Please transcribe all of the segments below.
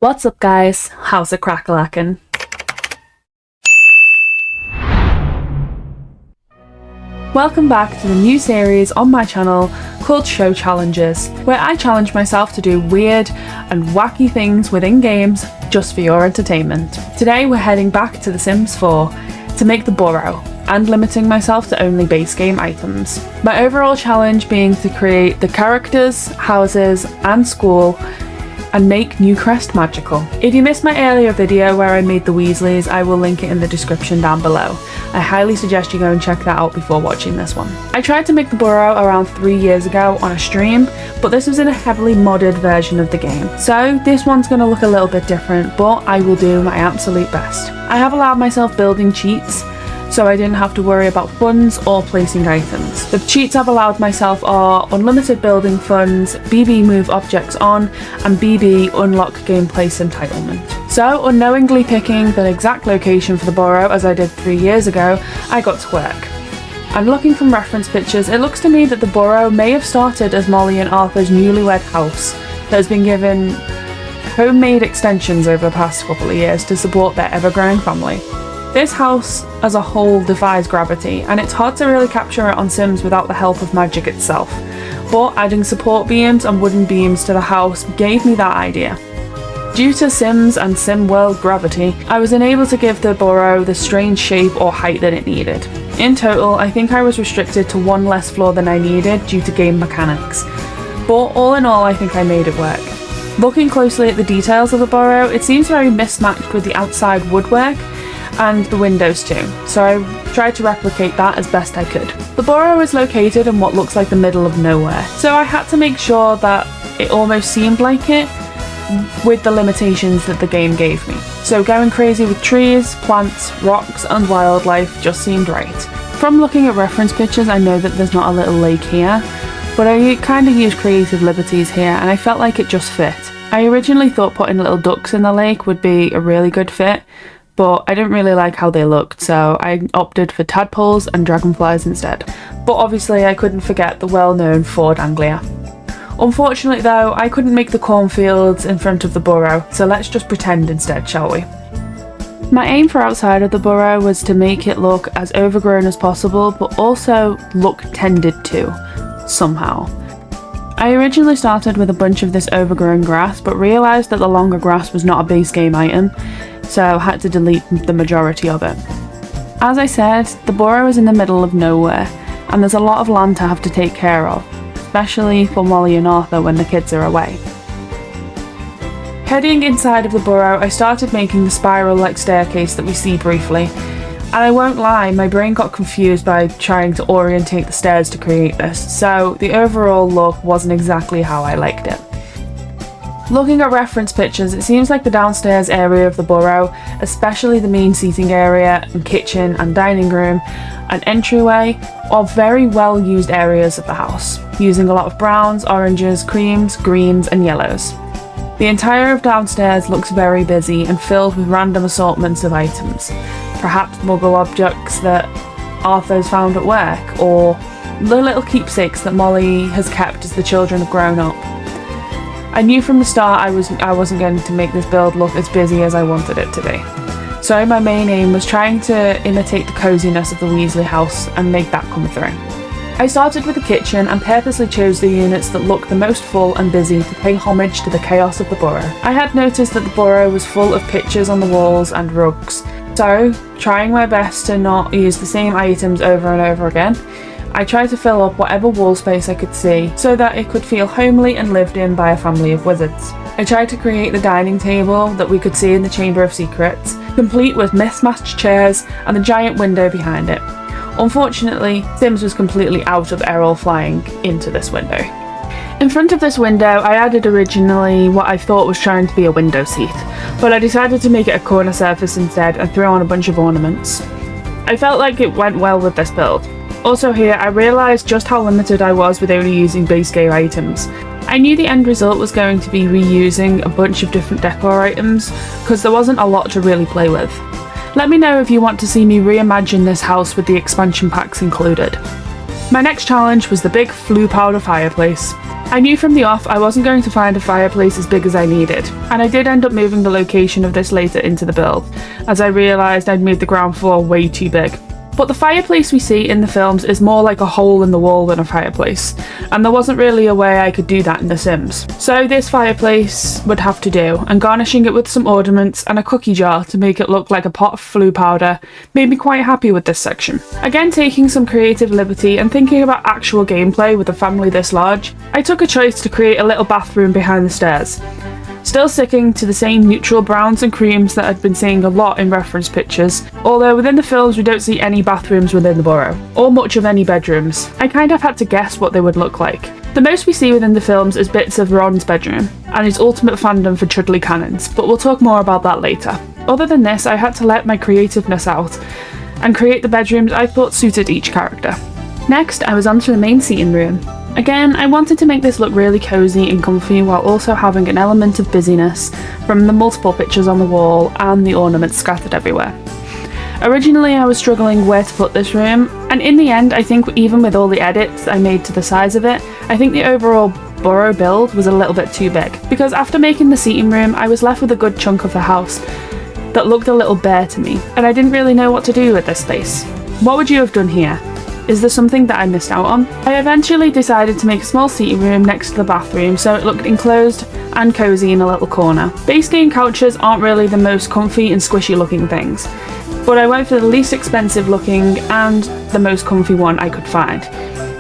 What's up guys, how's it crack-a-lackin'? Welcome back to the new series on my channel called Sho Challenges, where I challenge myself to do weird and wacky things within games just for your entertainment. Today we're heading back to The Sims 4 to make the Burrow, and limiting myself to only base game items. My overall challenge being to create the characters, houses and school and make Newcrest magical. If you missed my earlier video where I made the Weasleys, I will link it in the description down below. I highly suggest you go and check that out before watching this one. I tried to make the Burrow around 3 years ago on a stream, but this was in a heavily modded version of the game. So this one's going to look a little bit different, but I will do my absolute best. I have allowed myself building cheats, so I didn't have to worry about funds or placing items. The cheats I've allowed myself are unlimited building funds, BB move objects on, and BB unlock game place entitlement. So unknowingly picking the exact location for the Burrow as I did 3 years ago, I got to work. And looking from reference pictures, it looks to me that the Burrow may have started as Molly and Arthur's newlywed house that has been given homemade extensions over the past couple of years to support their ever-growing family. This house as a whole defies gravity, and it's hard to really capture it on Sims without the help of magic itself, but adding support beams and wooden beams to the house gave me that idea. Due to Sims and SimWorld gravity, I was unable to give the Burrow the strange shape or height that it needed. In total, I think I was restricted to one less floor than I needed due to game mechanics, but all in all I think I made it work. Looking closely at the details of the Burrow, it seems very mismatched with the outside woodwork and the windows too, so I tried to replicate that as best I could. The Burrow is located in what looks like the middle of nowhere, so I had to make sure that it almost seemed like it with the limitations that the game gave me. So going crazy with trees, plants, rocks and wildlife just seemed right. From looking at reference pictures, I know that there's not a little lake here, but I kind of used creative liberties here and I felt like it just fit. I originally thought putting little ducks in the lake would be a really good fit, but I didn't really like how they looked, so I opted for tadpoles and dragonflies instead. But obviously I couldn't forget the well-known Ford Anglia. Unfortunately though, I couldn't make the cornfields in front of the Burrow, so let's just pretend instead, shall we? My aim for outside of the Burrow was to make it look as overgrown as possible, but also look tended to, somehow. I originally started with a bunch of this overgrown grass, but realised that the longer grass was not a base game item, so I had to delete the majority of it. As I said, the Burrow is in the middle of nowhere, and there's a lot of land to have to take care of, especially for Molly and Arthur when the kids are away. Heading inside of the Burrow, I started making the spiral-like staircase that we see briefly, and I won't lie, my brain got confused by trying to orientate the stairs to create this, so the overall look wasn't exactly how I liked it. Looking at reference pictures, it seems like the downstairs area of the Burrow, especially the main seating area and kitchen and dining room and entryway, are very well used areas of the house, using a lot of browns, oranges, creams, greens and yellows. The entire of downstairs looks very busy and filled with random assortments of items, perhaps Muggle objects that Arthur's found at work, or the little keepsakes that Molly has kept as the children have grown up. I knew from the start I wasn't going to make this build look as busy as I wanted it to be. So my main aim was trying to imitate the coziness of the Weasley house and make that come through. I started with the kitchen and purposely chose the units that looked the most full and busy to pay homage to the chaos of the Burrow. I had noticed that the Burrow was full of pictures on the walls and rugs, so trying my best to not use the same items over and over again, I tried to fill up whatever wall space I could see so that it could feel homely and lived in by a family of wizards. I tried to create the dining table that we could see in the Chamber of Secrets, complete with mismatched chairs and the giant window behind it. Unfortunately, Sims was completely out of Errol flying into this window. In front of this window, I added originally what I thought was trying to be a window seat, but I decided to make it a corner surface instead and throw on a bunch of ornaments. I felt like it went well with this build. Also here, I realised just how limited I was with only using base game items. I knew the end result was going to be reusing a bunch of different decor items, because there wasn't a lot to really play with. Let me know if you want to see me reimagine this house with the expansion packs included. My next challenge was the big flue powder fireplace. I knew from the off I wasn't going to find a fireplace as big as I needed, and I did end up moving the location of this later into the build, as I realised I'd made the ground floor way too big. But the fireplace we see in the films is more like a hole in the wall than a fireplace, and there wasn't really a way I could do that in The Sims. So this fireplace would have to do, and garnishing it with some ornaments and a cookie jar to make it look like a pot of flue powder made me quite happy with this section. Again, taking some creative liberty and thinking about actual gameplay with a family this large, I took a choice to create a little bathroom behind the stairs. Still sticking to the same neutral browns and creams that I'd been seeing a lot in reference pictures, although within the films we don't see any bathrooms within the Burrow, or much of any bedrooms. I kind of had to guess what they would look like. The most we see within the films is bits of Ron's bedroom, and his ultimate fandom for Chudley cannons, but we'll talk more about that later. Other than this, I had to let my creativeness out, and create the bedrooms I thought suited each character. Next, I was onto the main seating room. Again, I wanted to make this look really cosy and comfy while also having an element of busyness from the multiple pictures on the wall and the ornaments scattered everywhere. Originally I was struggling where to put this room, and in the end I think even with all the edits I made to the size of it, I think the overall Burrow build was a little bit too big, because after making the seating room I was left with a good chunk of the house that looked a little bare to me, and I didn't really know what to do with this space. What would you have done here? Is there something that I missed out on? I eventually decided to make a small seating room next to the bathroom so it looked enclosed and cosy in a little corner. Base game couches aren't really the most comfy and squishy looking things, but I went for the least expensive looking and the most comfy one I could find,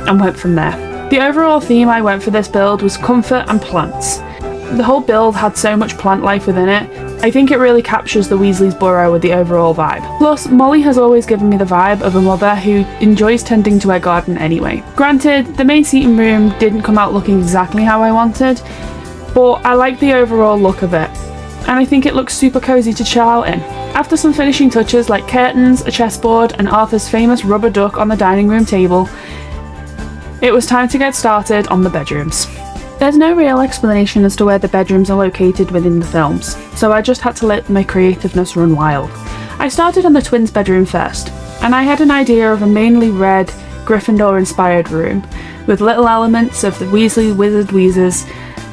and went from there. The overall theme I went for this build was comfort and plants. The whole build had so much plant life within it, I think it really captures the Weasley's Burrow with the overall vibe. Plus, Molly has always given me the vibe of a mother who enjoys tending to her garden anyway. Granted, the main seating room didn't come out looking exactly how I wanted, but I like the overall look of it, and I think it looks super cozy to chill out in. After some finishing touches like curtains, a chessboard, and Arthur's famous rubber duck on the dining room table, it was time to get started on the bedrooms. There's no real explanation as to where the bedrooms are located within the films, so I just had to let my creativeness run wild. I started on the twins' bedroom first, and I had an idea of a mainly red, Gryffindor-inspired room, with little elements of the Weasley Wizard Wheezers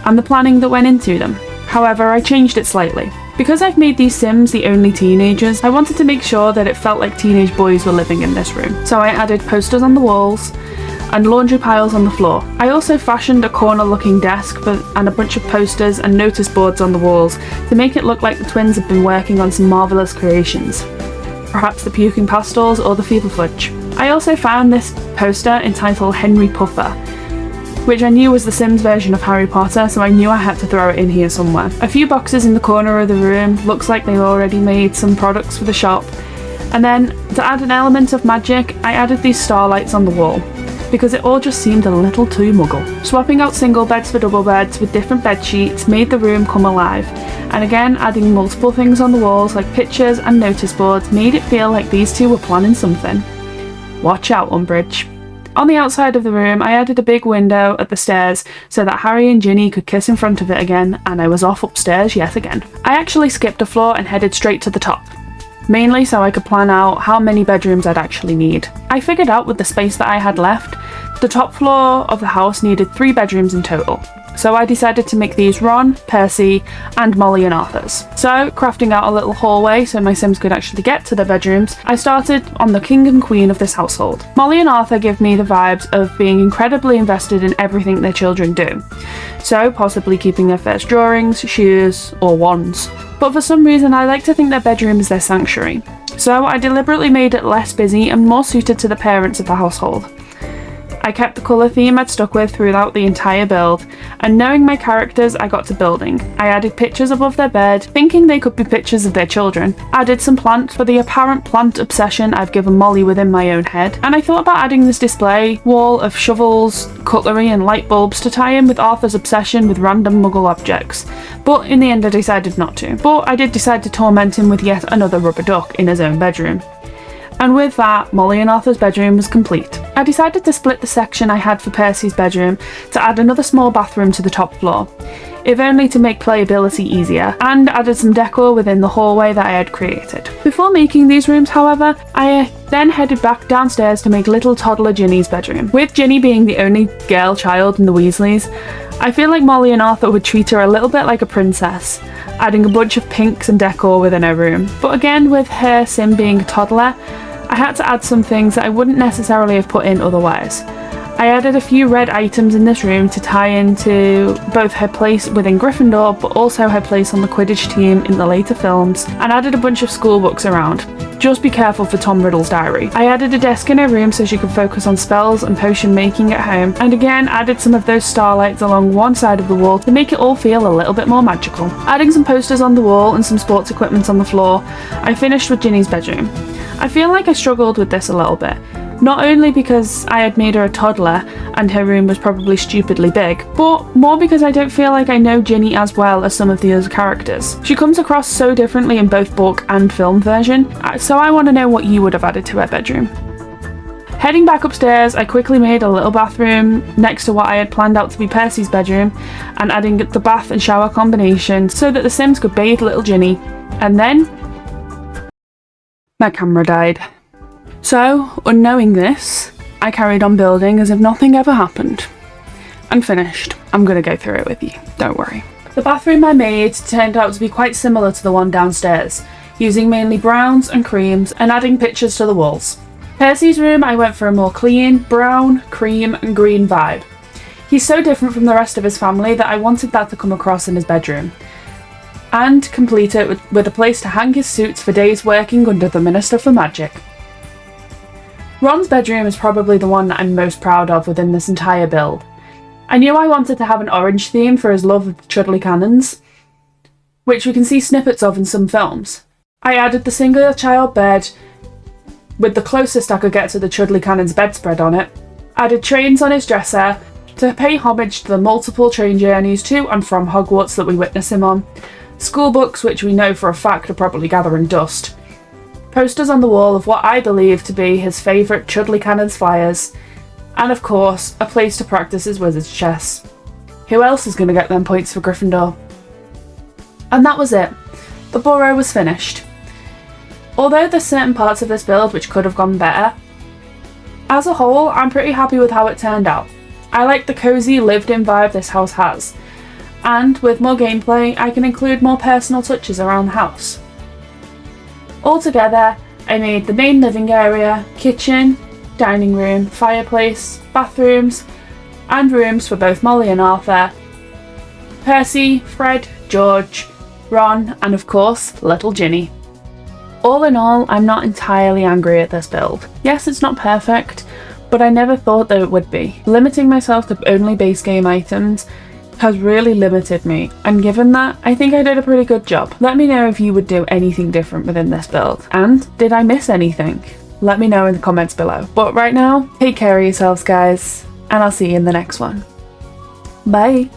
and the planning that went into them. However, I changed it slightly. Because I've made these Sims the only teenagers, I wanted to make sure that it felt like teenage boys were living in this room, so I added posters on the walls and laundry piles on the floor. I also fashioned a corner-looking desk and a bunch of posters and notice boards on the walls to make it look like the twins had been working on some marvellous creations. Perhaps the puking pastels or the fever fudge. I also found this poster entitled Henry Puffer, which I knew was the Sims version of Harry Potter, so I knew I had to throw it in here somewhere. A few boxes in the corner of the room, looks like they already made some products for the shop. And then, to add an element of magic, I added these starlights on the wall, because it all just seemed a little too muggle. Swapping out single beds for double beds with different bed sheets made the room come alive, and again adding multiple things on the walls like pictures and notice boards made it feel like these two were planning something. Watch out, Umbridge. On the outside of the room I added a big window at the stairs so that Harry and Ginny could kiss in front of it again, and I was off upstairs yet again. I actually skipped a floor and headed straight to the top, mainly so I could plan out how many bedrooms I'd actually need. I figured out with the space that I had left, the top floor of the house needed 3 bedrooms in total. So I decided to make these Ron, Percy, and Molly and Arthur's. So, crafting out a little hallway so my Sims could actually get to their bedrooms, I started on the king and queen of this household. Molly and Arthur give me the vibes of being incredibly invested in everything their children do. So, possibly keeping their first drawings, shoes, or wands. But for some reason I like to think their bedroom is their sanctuary. So I deliberately made it less busy and more suited to the parents of the household. I kept the colour theme I'd stuck with throughout the entire build, and knowing my characters I got to building. I added pictures above their bed, thinking they could be pictures of their children. Added some plants for the apparent plant obsession I've given Molly within my own head, and I thought about adding this display wall of shovels, cutlery and light bulbs to tie in with Arthur's obsession with random muggle objects, but in the end I decided not to. But I did decide to torment him with yet another rubber duck in his own bedroom. And with that, Molly and Arthur's bedroom was complete. I decided to split the section I had for Percy's bedroom to add another small bathroom to the top floor, if only to make playability easier, and added some decor within the hallway that I had created. Before making these rooms, however, I then headed back downstairs to make little toddler Ginny's bedroom. With Ginny being the only girl child in the Weasleys, I feel like Molly and Arthur would treat her a little bit like a princess, adding a bunch of pinks and decor within her room. But again, with her Sim being a toddler, I had to add some things that I wouldn't necessarily have put in otherwise. I added a few red items in this room to tie into both her place within Gryffindor, but also her place on the Quidditch team in the later films, and added a bunch of school books around. Just be careful for Tom Riddle's diary. I added a desk in her room so she could focus on spells and potion making at home, and again added some of those starlights along one side of the wall to make it all feel a little bit more magical. Adding some posters on the wall and some sports equipment on the floor, I finished with Ginny's bedroom. I feel like I struggled with this a little bit. Not only because I had made her a toddler and her room was probably stupidly big, but more because I don't feel like I know Ginny as well as some of the other characters. She comes across so differently in both book and film version, so I want to know what you would have added to her bedroom. Heading back upstairs, I quickly made a little bathroom next to what I had planned out to be Percy's bedroom, and adding the bath and shower combination so that the Sims could bathe little Ginny. And then my camera died. So, unknowing this, I carried on building as if nothing ever happened. And finished. I'm gonna go through it with you, don't worry. The bathroom I made turned out to be quite similar to the one downstairs, using mainly browns and creams and adding pictures to the walls. Percy's room, I went for a more clean, brown, cream and green vibe. He's so different from the rest of his family that I wanted that to come across in his bedroom. And complete it with a place to hang his suits for days working under the Minister for Magic. Ron's bedroom is probably the one that I'm most proud of within this entire build. I knew I wanted to have an orange theme for his love of the Chudley Cannons, which we can see snippets of in some films. I added the single child bed with the closest I could get to the Chudley Cannons bedspread on it, added trains on his dresser to pay homage to the multiple train journeys to and from Hogwarts that we witness him on, school books which we know for a fact are probably gathering dust, posters on the wall of what I believe to be his favourite Chudley Cannons flyers, and of course, a place to practice his wizard's chess. Who else is going to get them points for Gryffindor? And that was it. The Burrow was finished. Although there's certain parts of this build which could have gone better, as a whole, I'm pretty happy with how it turned out. I like the cosy, lived-in vibe this house has, and with more gameplay, I can include more personal touches around the house. Altogether, I made the main living area, kitchen, dining room, fireplace, bathrooms, and rooms for both Molly and Arthur, Percy, Fred, George, Ron, and of course, little Ginny. All in all, I'm not entirely angry at this build. Yes, it's not perfect, but I never thought that it would be. Limiting myself to only base game items has really limited me, and given that, I think I did a pretty good job. Let me know if you would do anything different within this build, and did I miss anything? Let me know in the comments below. But right now, take care of yourselves guys, and I'll see you in the next one. Bye!